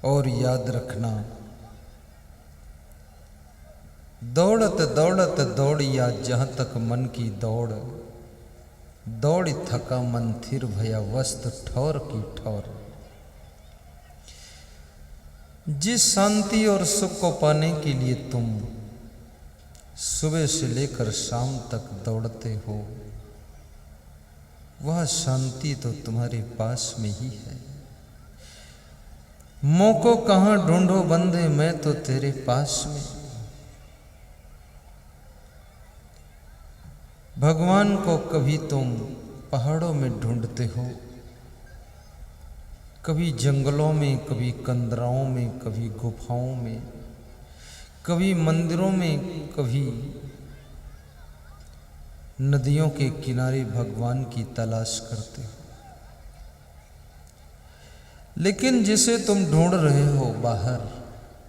और याद रखना, दौड़त दौड़त दौड़िया जहाँ तक मन की दौड़, दौड़ थका मन थिर भया वस्त ठौर की ठौर। जिस शांति और सुख को पाने के लिए तुम सुबह से लेकर शाम तक दौड़ते हो, वह शांति तो तुम्हारे पास में ही है। मोह को कहाँ ढूंढो बंदे, मैं तो तेरे पास में। भगवान को कभी तुम पहाड़ों में ढूंढते हो, कभी जंगलों में, कभी कंदराओं में, कभी गुफाओं में, कभी मंदिरों में, कभी नदियों के किनारे भगवान की तलाश करते हो। लेकिन जिसे तुम ढूंढ रहे हो बाहर,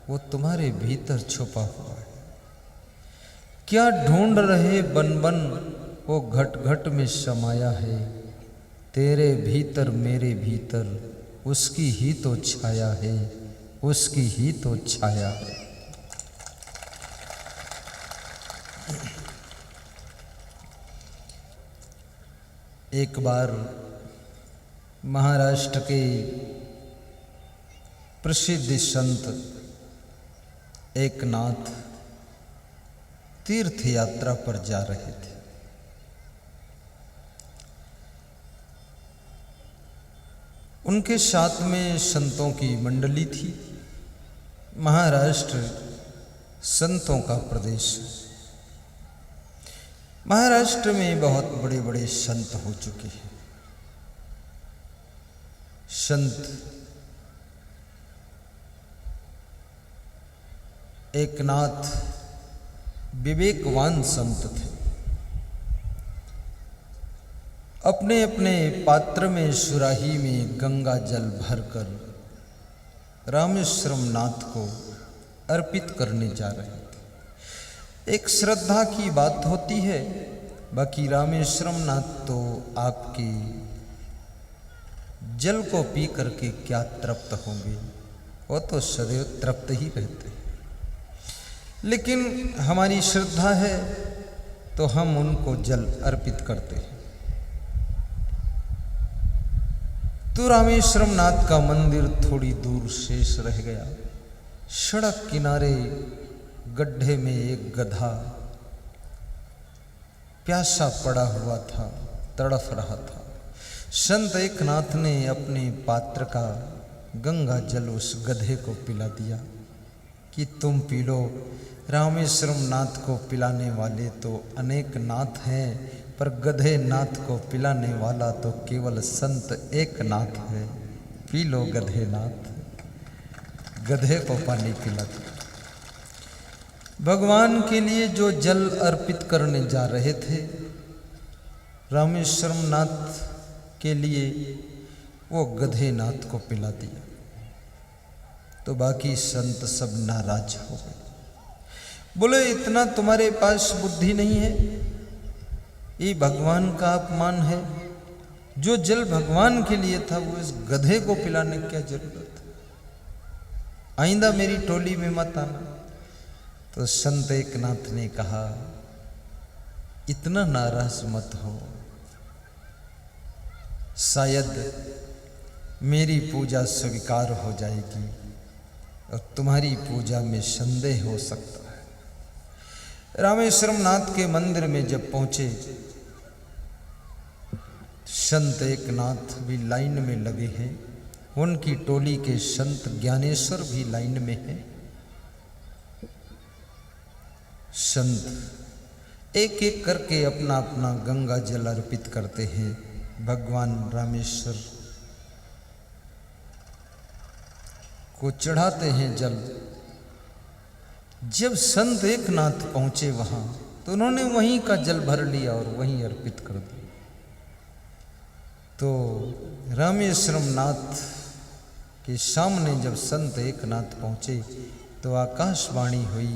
वो तुम्हारे भीतर छुपा हुआ है। क्या ढूंढ रहे बन बन, वो घट घट में समाया है। तेरे भीतर मेरे भीतर उसकी ही तो छाया है, उसकी ही तो छाया है। एक बार महाराष्ट्र के प्रसिद्ध संत एकनाथ तीर्थ यात्रा पर जा रहे थे। उनके साथ में संतों की मंडली थी। महाराष्ट्र संतों का प्रदेश। महाराष्ट्र में बहुत बड़े बड़े संत हो चुके हैं। संत एकनाथ विवेकवान संत थे। अपने अपने पात्र में सुराही में गंगा जल भरकर रामेश्वरम नाथ को अर्पित करने जा रहे थे। एक श्रद्धा की बात होती है, बाकी रामेश्वरम नाथ तो आपके जल को पी करके क्या तृप्त होंगे, वो तो सदैव तृप्त ही रहते हैं। लेकिन हमारी श्रद्धा है तो हम उनको जल अर्पित करते हैं। तो रामेश्वरम नाथ का मंदिर थोड़ी दूर शेष रह गया। सड़क किनारे गड्ढे में एक गधा प्यासा पड़ा हुआ था, तड़फ रहा था। संत एकनाथ ने अपने पात्र का गंगा जल उस गधे को पिला दिया कि तुम पी लो। रामेश्वरम नाथ को पिलाने वाले तो अनेक नाथ हैं, पर गधे नाथ को पिलाने वाला तो केवल संत एक नाथ है। पी लो गधे नाथ। गधे को पानी पिला दिया। भगवान के लिए जो जल अर्पित करने जा रहे थे रामेश्वरम नाथ के लिए, वो गधे नाथ को पिला दिया। तो बाकी संत सब नाराज हो गए। बोले इतना तुम्हारे पास बुद्धि नहीं है, ये भगवान का अपमान है। जो जल भगवान के लिए था वो इस गधे को पिलाने की क्या जरूरत है। आइंदा मेरी टोली में मत आना। तो संत एकनाथ ने कहा इतना नाराज मत हो, शायद मेरी पूजा स्वीकार हो जाएगी और तुम्हारी पूजा में संदेह हो सकता है। रामेश्वरम नाथ के मंदिर में जब पहुंचे, संत एकनाथ भी लाइन में लगे हैं। उनकी टोली के संत ज्ञानेश्वर भी लाइन में हैं। संत एक एक करके अपना अपना गंगा जल अर्पित करते हैं। भगवान रामेश्वर को चढ़ाते हैं जल। जब संत एकनाथ पहुंचे वहां, तो उन्होंने वहीं का जल भर लिया और वहीं अर्पित कर दिया। तो रामेश्वरम नाथ के सामने जब संत एकनाथ पहुंचे तो आकाशवाणी हुई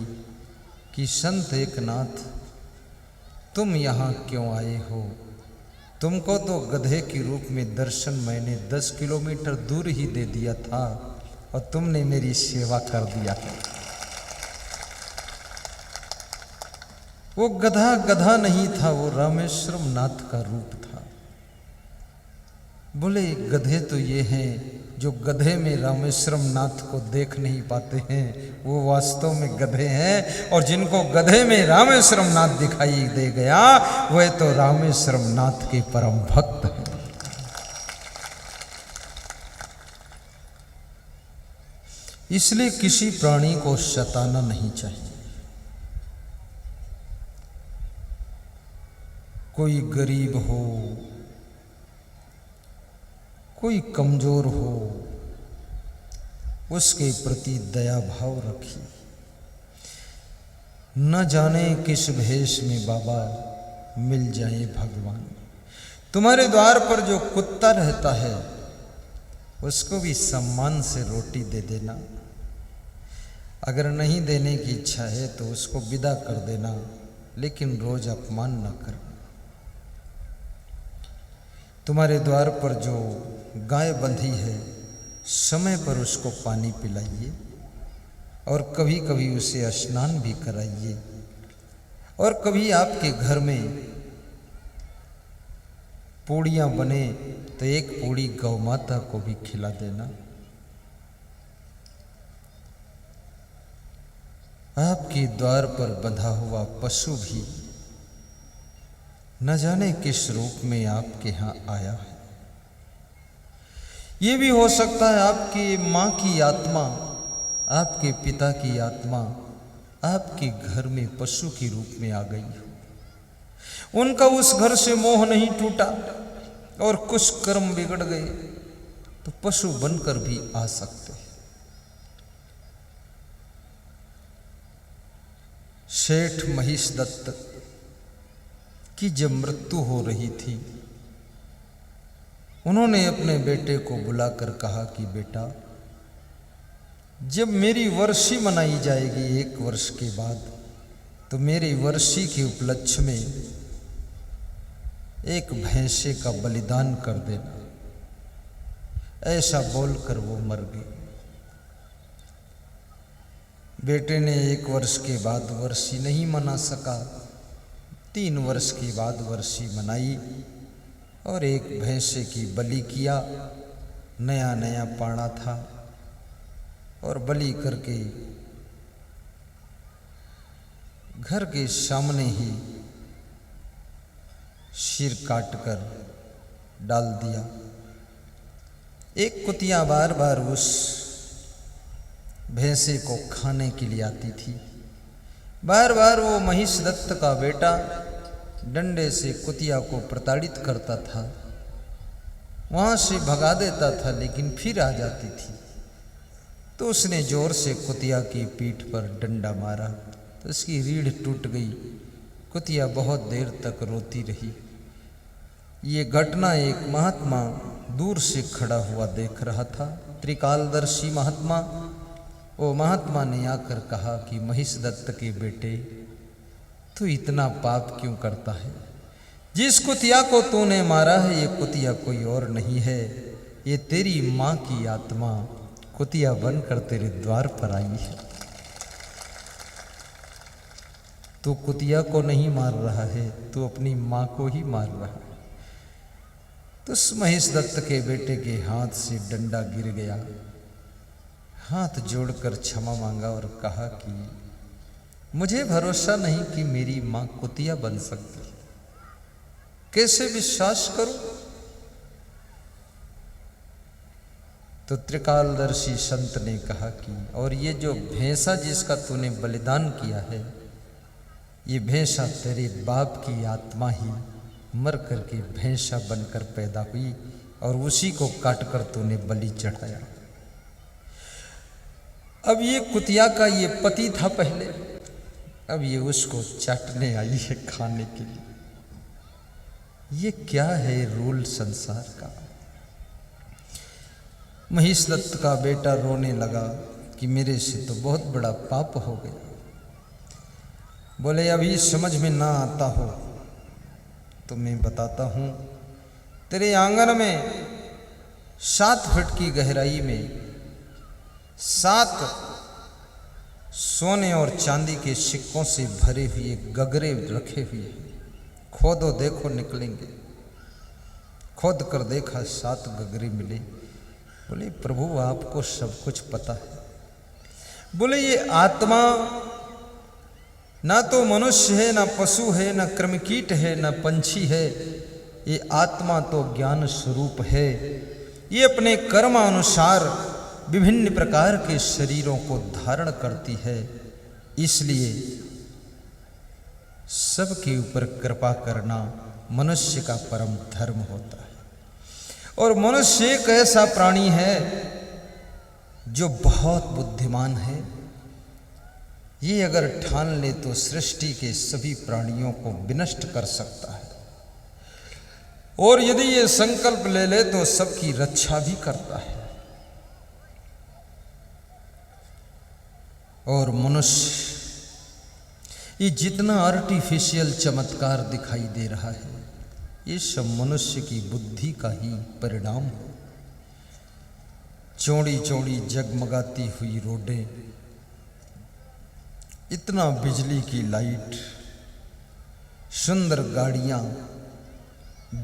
कि संत एकनाथ तुम यहाँ क्यों आए हो? तुमको तो गधे के रूप में दर्शन मैंने 10 किलोमीटर दूर ही दे दिया था, और तुमने मेरी सेवा कर दिया। वो गधा गधा नहीं था, वो रामेश्वरम नाथ का रूप था। बोले गधे तो ये हैं जो गधे में रामेश्वरम नाथ को देख नहीं पाते हैं, वो वास्तव में गधे हैं। और जिनको गधे में रामेश्वरम नाथ दिखाई दे गया वह तो रामेश्वरम नाथ के परम भक्त हैं। इसलिए किसी प्राणी को सताना नहीं चाहिए। कोई गरीब हो, कोई कमजोर हो, उसके प्रति दया भाव रखिए। न जाने किस भेष में बाबा मिल जाए भगवान। तुम्हारे द्वार पर जो कुत्ता रहता है उसको भी सम्मान से रोटी दे देना। अगर नहीं देने की इच्छा है तो उसको विदा कर देना, लेकिन रोज अपमान न करना। तुम्हारे द्वार पर जो गाय बंधी है समय पर उसको पानी पिलाइए और कभी कभी उसे स्नान भी कराइए। और कभी आपके घर में पूड़ियाँ बने तो एक पूड़ी गौ माता को भी खिला देना। आपके द्वार पर बंधा हुआ पशु भी न जाने किस रूप में आपके यहाँ आया है। ये भी हो सकता है आपकी माँ की आत्मा, आपके पिता की आत्मा आपके घर में पशु के रूप में आ गई हो। उनका उस घर से मोह नहीं टूटा और कुछ कर्म बिगड़ गए तो पशु बनकर भी आ सकते हैं। सेठ महिष दत्त की जब मृत्यु हो रही थी, उन्होंने अपने बेटे को बुलाकर कहा कि बेटा, जब मेरी वर्षी मनाई जाएगी 1 वर्ष के बाद, तो मेरी वर्षी के उपलक्ष्य में एक भैंसे का बलिदान कर देना। ऐसा बोलकर वो मर गए। बेटे ने 1 वर्ष के बाद वर्षी नहीं मना सका, 3 वर्ष के बाद वर्षी मनाई और एक भैंसे की बलि किया। नया नया पाड़ा था और बलि करके घर के सामने ही सिर काट कर डाल दिया। एक कुतिया बार बार उस भैंसे को खाने के लिए आती थी। बार बार वो महिष दत्त का बेटा डंडे से कुतिया को प्रताड़ित करता था, वहाँ से भगा देता था, लेकिन फिर आ जाती थी। तो उसने जोर से कुतिया की पीठ पर डंडा मारा तो उसकी रीढ़ टूट गई। कुतिया बहुत देर तक रोती रही। ये घटना एक महात्मा दूर से खड़ा हुआ देख रहा था, त्रिकालदर्शी महात्मा। वो महात्मा ने आकर कहा कि महिष दत्त के बेटे, तू इतना पाप क्यों करता है? जिस कुतिया को तूने मारा है ये कुतिया कोई और नहीं है, ये तेरी माँ की आत्मा कुतिया बनकर तेरे द्वार पर आई है। तू कुतिया को नहीं मार रहा है, तू अपनी माँ को ही मार रहा है। तो उस महिष दत्त के बेटे के हाथ से डंडा गिर गया। हाथ जोड़कर क्षमा मांगा और कहा कि मुझे भरोसा नहीं कि मेरी माँ कुतिया बन सकती है, कैसे विश्वास करूं? तो त्रिकालदर्शी संत ने कहा कि और ये जो भैंसा जिसका तूने बलिदान किया है, ये भैंसा तेरे बाप की आत्मा ही मर करके भैंसा बनकर पैदा हुई और उसी को काटकर तूने बलि चढ़ाया। अब ये कुतिया का ये पति था पहले, अब ये उसको चाटने आई है खाने के लिए। ये क्या है रूल संसार का? महिष दत्त का बेटा रोने लगा कि मेरे से तो बहुत बड़ा पाप हो गया। बोले अभी समझ में ना आता हो तो मैं बताता हूँ। तेरे आंगन में 7 फीट की गहराई में 7 सोने और चांदी के सिक्कों से भरे हुए गगरे रखे हुए हैं। खोदो देखो निकलेंगे। खोद कर देखा 7 गगरे मिले। बोले प्रभु आपको सब कुछ पता है। बोले ये आत्मा ना तो मनुष्य है, ना पशु है, ना कृमिकीट है, ना पंछी है। ये आत्मा तो ज्ञान स्वरूप है। ये अपने कर्म अनुसार विभिन्न प्रकार के शरीरों को धारण करती है। इसलिए सबके ऊपर कृपा करना मनुष्य का परम धर्म होता है। और मनुष्य एक ऐसा प्राणी है जो बहुत बुद्धिमान है। ये अगर ठान ले तो सृष्टि के सभी प्राणियों को विनष्ट कर सकता है, और यदि ये संकल्प ले ले तो सबकी रक्षा भी करता है। और मनुष्य ये जितना आर्टिफिशियल चमत्कार दिखाई दे रहा है, ये सब मनुष्य की बुद्धि का ही परिणाम है। चौड़ी चौड़ी जगमगाती हुई रोडें, इतना बिजली की लाइट, सुंदर गाड़ियाँ,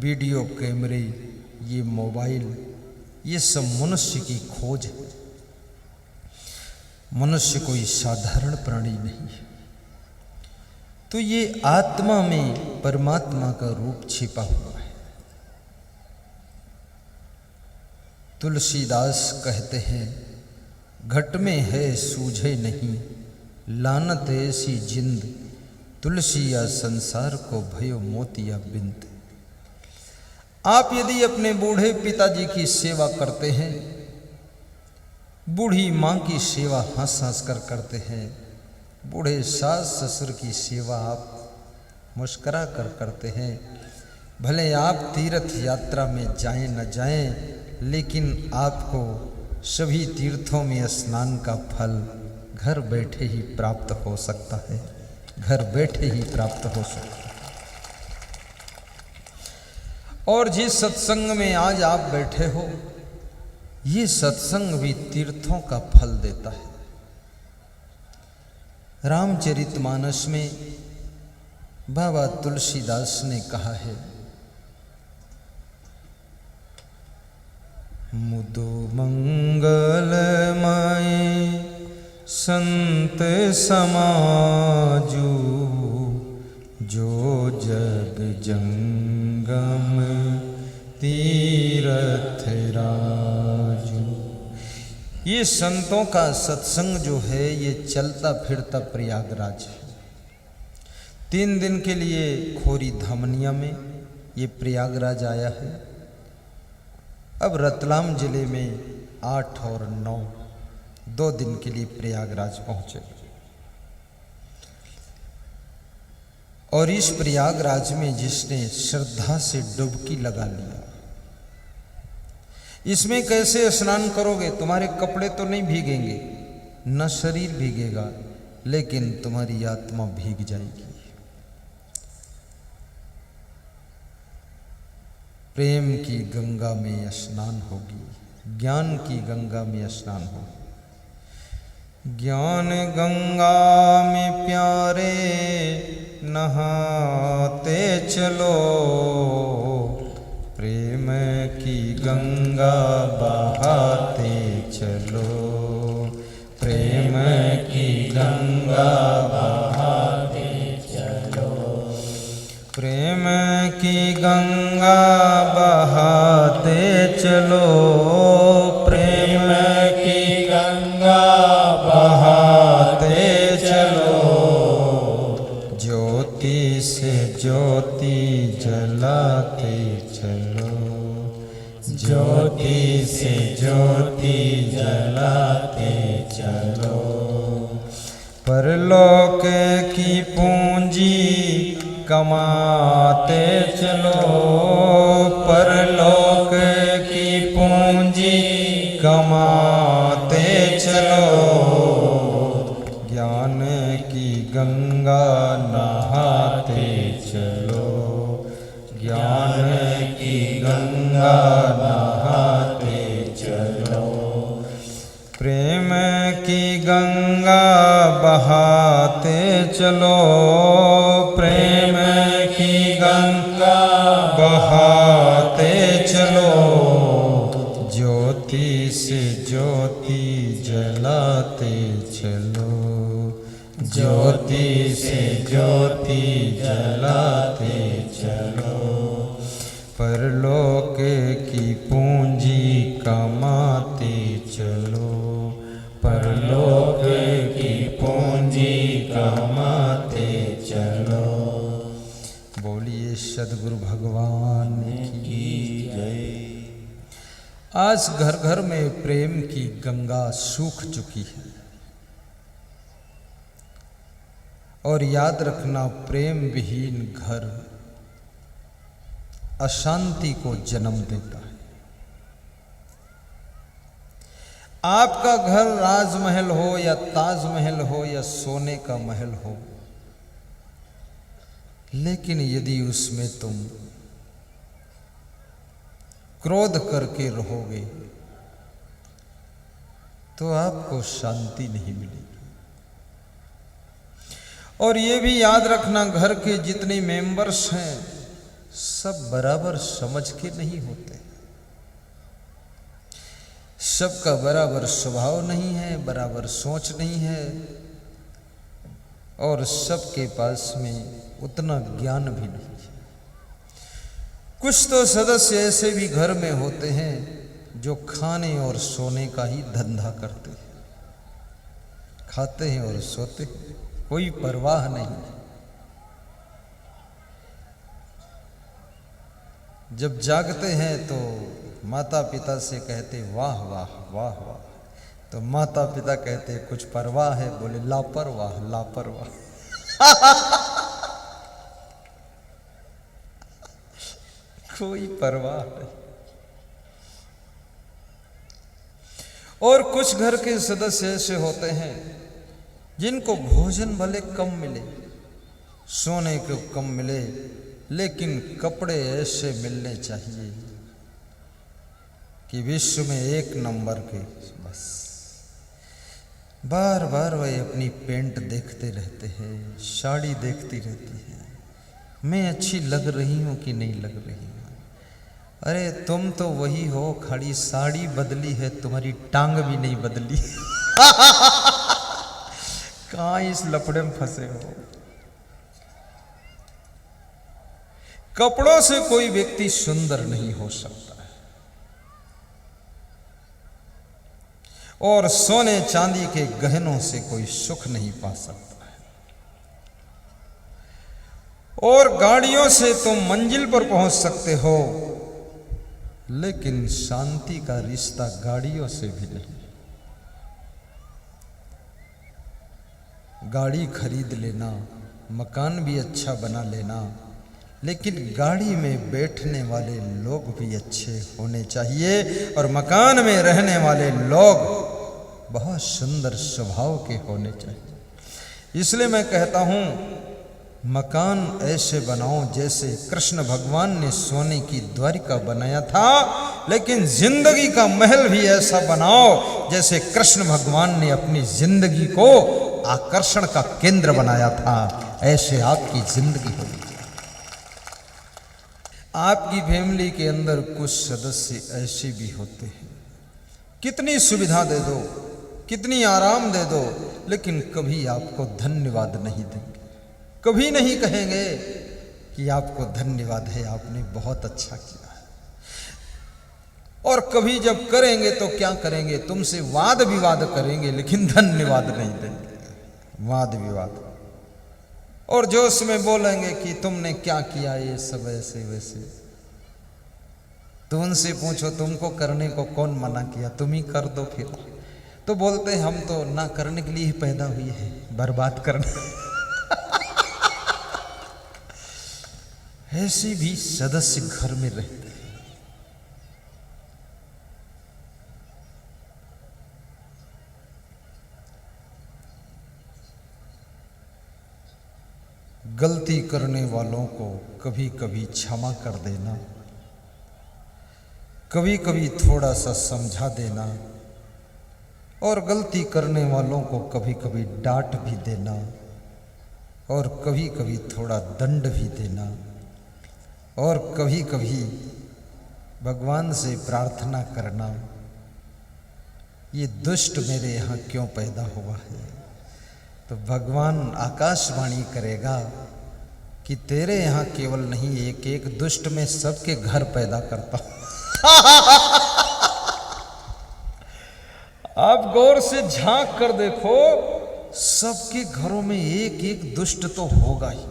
वीडियो कैमरे, ये मोबाइल, ये सब मनुष्य की खोज है। मनुष्य कोई साधारण प्राणी नहीं है। तो ये आत्मा में परमात्मा का रूप छिपा हुआ है। तुलसीदास कहते हैं, घट में है सूझे नहीं, लानत ऐसी जिंद, तुलसी या संसार को भयो मोतिया बिंद। आप यदि अपने बूढ़े पिताजी की सेवा करते हैं, बूढ़ी माँ की सेवा हंस हंस कर करते हैं, बूढ़े सास ससुर की सेवा आप मुस्करा कर करते हैं, भले आप तीर्थ यात्रा में जाएं न जाएं, लेकिन आपको सभी तीर्थों में स्नान का फल घर बैठे ही प्राप्त हो सकता है। घर बैठे ही प्राप्त हो सकता है। और जिस सत्संग में आज आप बैठे हो, ये सत्संग भी तीर्थों का फल देता है। रामचरितमानस में बाबा तुलसीदास ने कहा है, मुदो मंगलमय संत समाजू, जो जग जंगम तीरथ राजू। ये संतों का सत्संग जो है, ये चलता फिरता प्रयागराज है। 3 दिन के लिए खोरी धामनिया में ये प्रयागराज आया है। अब रतलाम जिले में 8 और 9 2 दिन के लिए प्रयागराज पहुंचे। और इस प्रयागराज में जिसने श्रद्धा से डुबकी लगा लिया, इसमें कैसे स्नान करोगे? तुम्हारे कपड़े तो नहीं भीगेंगे, न शरीर भीगेगा, लेकिन तुम्हारी आत्मा भीग जाएगी। प्रेम की गंगा में स्नान होगी, ज्ञान की गंगा में स्नान होगी। ज्ञान गंगा में प्यारे नहाते चलो, प्रेम की गंगा बहाते चलो, प्रेम की गंगा बहाते चलो, प्रेम की गंगा बहाते चलो, प्रेम की गंगा बहाते चलो, ज्योति से ज्योति जलाते चलो, ज्योति से ज्योति जलाते चलो, परलोक की पूंजी कमाते चलो, परलोक की पूंजी कमाते चलो, ज्ञान की गंगा नहाते चलो, ज्ञान की गंगा नहाते चलो, प्रेम की गंगा बहाते चलो, प्रेम की गंगा बहाते चलो, ज्योति से ज्योति जलाते चलो, ज्योति से ज्योति जलाते चलो, परलोक की पूंजी कमाते चलो, परलोक की पूंजी कमाते चलो। बोलिए सद्गुरु भगवान की जय। आज घर घर में प्रेम की गंगा सूख चुकी है, और याद रखना प्रेम विहीन घर अशांति को जन्म देता है। आपका घर राजमहल हो या ताजमहल हो या सोने का महल हो, लेकिन यदि उसमें तुम क्रोध करके रहोगे तो आपको शांति नहीं मिलेगी। और ये भी याद रखना, घर के जितने मेंबर्स हैं सब बराबर समझ के नहीं होते, सबका बराबर स्वभाव नहीं है, बराबर सोच नहीं है, और सबके पास में उतना ज्ञान भी नहीं है। कुछ तो सदस्य ऐसे भी घर में होते हैं जो खाने और सोने का ही धंधा करते हैं, खाते हैं और सोते हैं, कोई परवाह नहीं। जब जागते हैं तो माता पिता से कहते वाह वाह वाह वाह, तो माता पिता कहते कुछ परवाह है? बोले लापरवाह लापरवाह। कोई परवाह नहीं। और कुछ घर के सदस्य ऐसे होते हैं जिनको भोजन भले कम मिले, सोने को कम मिले, लेकिन कपड़े ऐसे मिलने चाहिए कि विश्व में 1 नंबर के। बस बार बार वह अपनी पेंट देखते रहते हैं, साड़ी देखती रहती है, मैं अच्छी लग रही हूं कि नहीं लग रही हूं। अरे तुम तो वही हो, खाली साड़ी बदली है, तुम्हारी टांग भी नहीं बदली। कहां इस लफड़े में फंसे हो। कपड़ों से कोई व्यक्ति सुंदर नहीं हो सकता है, और सोने चांदी के गहनों से कोई सुख नहीं पा सकता है, और गाड़ियों से तुम मंजिल पर पहुंच सकते हो, लेकिन शांति का रिश्ता गाड़ियों से भी नहीं। गाड़ी खरीद लेना, मकान भी अच्छा बना लेना, लेकिन गाड़ी में बैठने वाले लोग भी अच्छे होने चाहिए, और मकान में रहने वाले लोग बहुत सुंदर स्वभाव के होने चाहिए। इसलिए मैं कहता हूं, मकान ऐसे बनाओ जैसे कृष्ण भगवान ने सोने की द्वारिका बनाया था, लेकिन जिंदगी का महल भी ऐसा बनाओ जैसे कृष्ण भगवान ने अपनी जिंदगी को आकर्षण का केंद्र बनाया था। ऐसे आपकी जिंदगी होगी। आपकी फैमिली के अंदर कुछ सदस्य ऐसे भी होते हैं, कितनी सुविधा दे दो, कितनी आराम दे दो, लेकिन कभी आपको धन्यवाद नहीं देंगे, कभी नहीं कहेंगे कि आपको धन्यवाद है, आपने बहुत अच्छा किया है। और कभी जब करेंगे तो क्या करेंगे, तुमसे वाद विवाद करेंगे, लेकिन धन्यवाद नहीं देंगे, वाद विवाद। और जोश में बोलेंगे कि तुमने क्या किया, ये सब ऐसे वैसे। तो उनसे पूछो तुमको करने को कौन मना किया, तुम ही कर दो फिर। तो बोलते हैं हम तो ना करने के लिए ही पैदा हुए हैं, बर्बाद करने। ऐसे भी सदस्य घर में रहते हैं। गलती करने वालों को कभी कभी क्षमा कर देना, कभी कभी थोड़ा सा समझा देना, और गलती करने वालों को कभी कभी डांट भी देना और कभी कभी थोड़ा दंड भी देना और कभी कभी भगवान से प्रार्थना करना, ये दुष्ट मेरे यहाँ क्यों पैदा हुआ है। तो भगवान आकाशवाणी करेगा कि तेरे यहाँ केवल नहीं, एक एक दुष्ट में सबके घर पैदा करता हूं। आप गौर से झांक कर देखो, सबके घरों में एक एक दुष्ट तो होगा ही,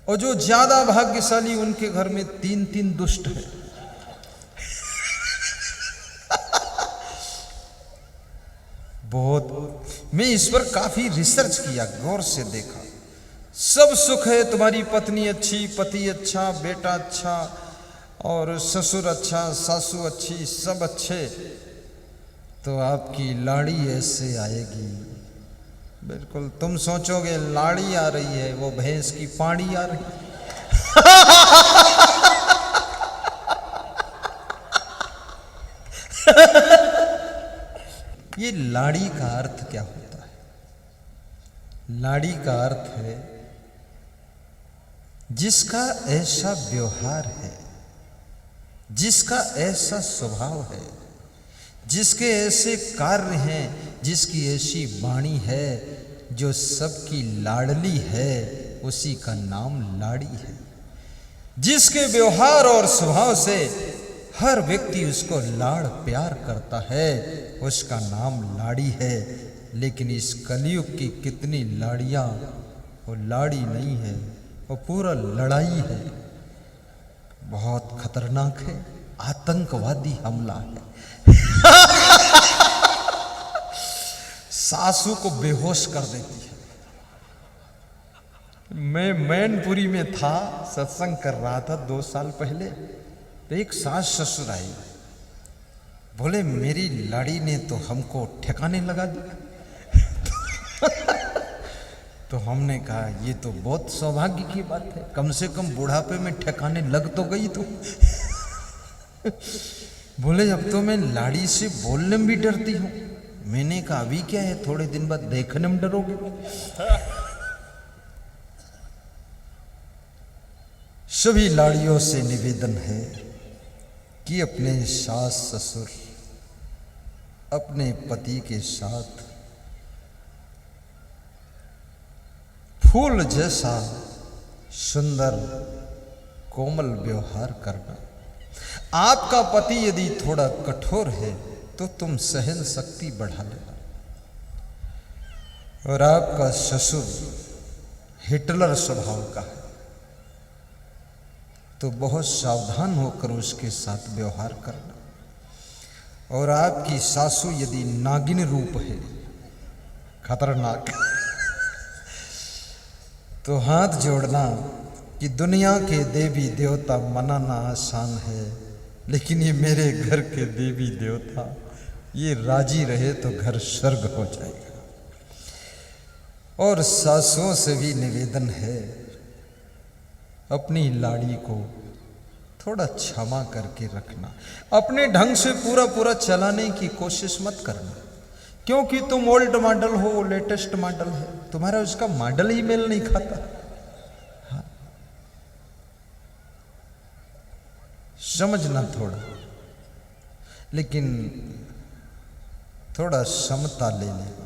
और जो ज्यादा भाग्यशाली उनके घर में 3-3 दुष्ट है। बहुत, मैं इस पर काफी रिसर्च किया, गौर से देखा। सब सुख है, तुम्हारी पत्नी अच्छी, पति अच्छा, बेटा अच्छा, और ससुर अच्छा, सासू अच्छी, सब अच्छे, तो आपकी लाड़ी ऐसे आएगी। बिल्कुल तुम सोचोगे लाड़ी आ रही है, वो भैंस की पाड़ी आ रही है। ये लाड़ी का अर्थ क्या होता है? लाड़ी का अर्थ है जिसका ऐसा व्यवहार है, जिसका ऐसा स्वभाव है, जिसके ऐसे कार्य हैं, जिसकी ऐसी वाणी है, जो सबकी लाडली है, उसी का नाम लाड़ी है। जिसके व्यवहार और स्वभाव से हर व्यक्ति उसको लाड़ प्यार करता है, उसका नाम लाड़ी है। लेकिन इस कलयुग की कितनी लाड़ियां, वो लाड़ी नहीं है, वो पूरा लड़ाई है, बहुत खतरनाक है, आतंकवादी हमला है। सासू को बेहोश कर देती है। मैं मैनपुरी में था, सत्संग कर रहा था 2 साल पहले, तो एक सास ससुर आई, बोले मेरी लाड़ी ने तो हमको ठिकाने लगा दिया। तो हमने कहा ये तो बहुत सौभाग्य की बात है, कम से कम बुढ़ापे में ठिकाने लग तो गई तू। बोले अब तो मैं लाड़ी से बोलने में भी डरती हूं। मैंने कहा अभी क्या है, थोड़े दिन बाद देखने में डरोगे। सभी लाड़ियों से निवेदन है कि अपने सास ससुर, अपने पति के साथ फूल जैसा सुंदर कोमल व्यवहार करना। आपका पति यदि थोड़ा कठोर है तो तुम सहन शक्ति बढ़ा लेना, और आपका ससुर हिटलर स्वभाव का है तो बहुत सावधान होकर उसके साथ व्यवहार करना। और आपकी सासू यदि नागिन रूप है, खतरनाक, तो हाथ जोड़ना कि दुनिया के देवी देवता मनाना आसान है, लेकिन ये मेरे घर के देवी देवता ये राजी रहे तो घर स्वर्ग हो जाएगा। और सासुओं से भी निवेदन है, अपनी लाड़ी को थोड़ा क्षमा करके रखना। अपने ढंग से पूरा पूरा चलाने की कोशिश मत करना, क्योंकि तुम ओल्ड मॉडल हो, लेटेस्ट मॉडल है, तुम्हारा उसका मॉडल ही मेल नहीं खाता। हाँ, समझना थोड़ा, लेकिन थोड़ा समता ले ले।